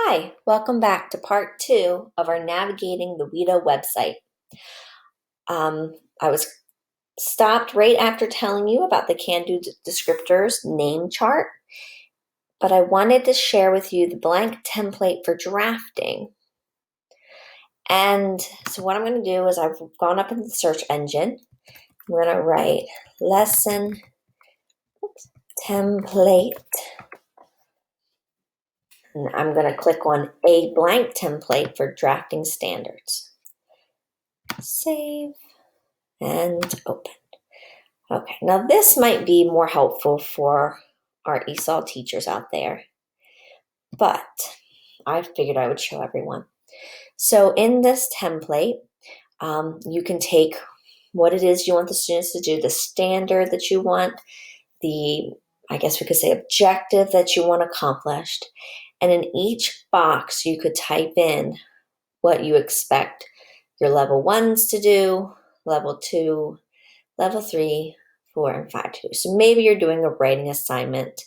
Hi, welcome back to part 2 of our Navigating the Wida website. I was stopped right after telling you about the can-do descriptors name chart, but I wanted to share with you the blank template for drafting. And so what I'm going to do is I've gone up in the search engine. I'm going to write lesson template. And I'm going to click on a blank template for drafting standards. Save and open. Okay, now this might be more helpful for our ESOL teachers out there, but I figured I would show everyone. So in this template, you can take what it is you want the students to do, the standard that you want, I guess we could say objective that you want accomplished, and in each box you could type in what you expect your level 1s to do, level 2, level 3, 4, and 5 to do. So maybe you're doing a writing assignment.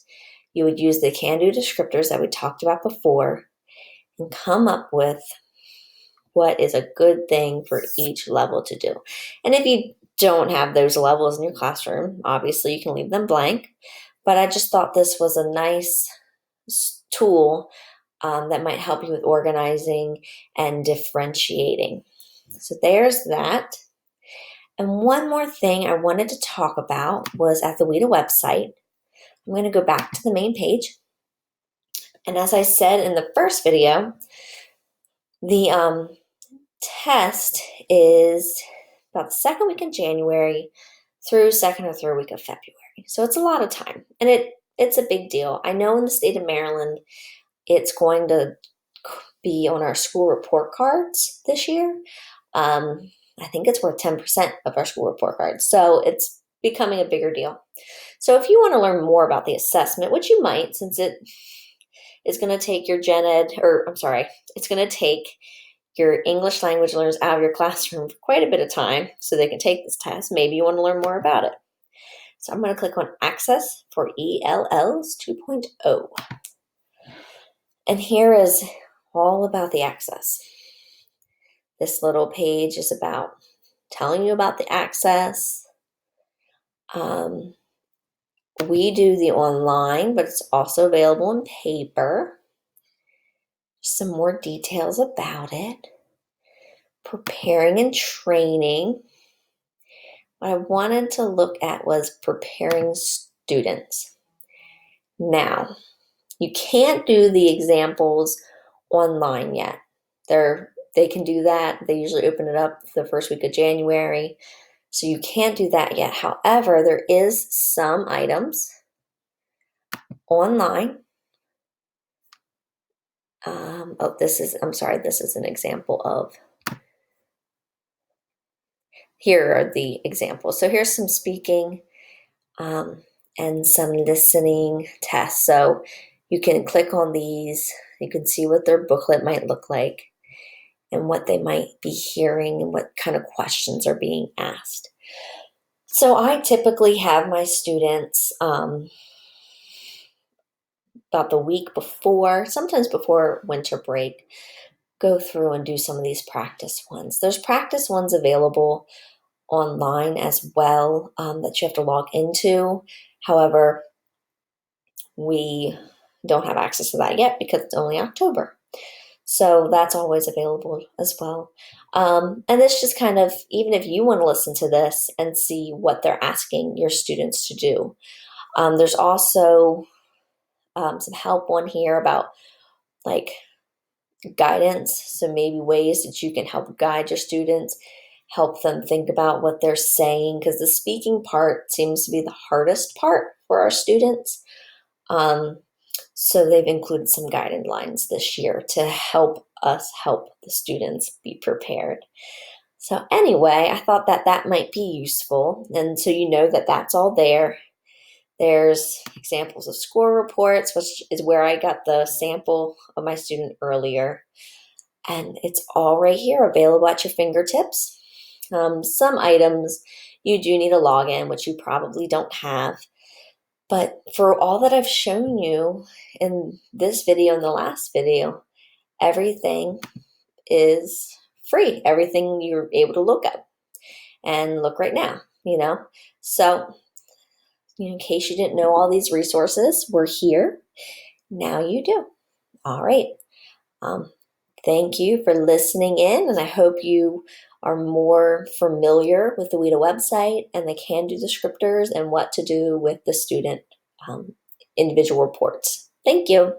You would use the can-do descriptors that we talked about before and come up with what is a good thing for each level to do. And if you don't have those levels in your classroom, obviously you can leave them blank. But I just thought this was a nice tool that might help you with organizing and differentiating. So there's that. And one more thing I wanted to talk about was at the Wida website. I'm going to go back to the main page. And as I said in the first video, the test is about the second week in January through second or third week of February. So it's a lot of time, and it's a big deal. I know in the state of Maryland, it's going to be on our school report cards this year. I think it's worth 10% of our school report cards. So it's becoming a bigger deal. So if you want to learn more about the assessment, which you might, since it is going to take your it's going to take your English language learners out of your classroom for quite a bit of time so they can take this test. Maybe you want to learn more about it. So I'm going to click on Access for ELLs 2.0. And here is all about the access. This little page is about telling you about the access. We do the online, but it's also available in paper. Some more details about it. Preparing and training. What I wanted to look at was preparing students. Now, you can't do the examples online yet. They can do that. They usually open it up the first week of January. So you can't do that yet. However, there is some items online. This is an example of, here are the examples. So here's some speaking and some listening tests. So you can click on these. You can see what their booklet might look like and what they might be hearing and what kind of questions are being asked. So I typically have my students about the week before, sometimes before winter break, go through and do some of these practice ones. There's practice ones available online as well that you have to log into. However, we don't have access to that yet because it's only October. So that's always available as well. And this just kind of, even if you want to listen to this and see what they're asking your students to do. There's also some help on here about like guidance. So maybe ways that you can help guide your students, help them think about what they're saying, because the speaking part seems to be the hardest part for our students. So they've included some guidelines this year to help us help the students be prepared. So anyway, I thought that might be useful. And so you know that that's all there. There's examples of score reports, which is where I got the sample of my student earlier. And it's all right here, available at your fingertips. Some items you do need a login, which you probably don't have. But for all that I've shown you in this video and the last video, everything is free. Everything you're able to look up and look right now, So, in case you didn't know all these resources, we're here. Now you do. All right. Um, Thank you for listening in, and I hope you are more familiar with the Wida website and the can-do descriptors and what to do with the student individual reports. Thank you.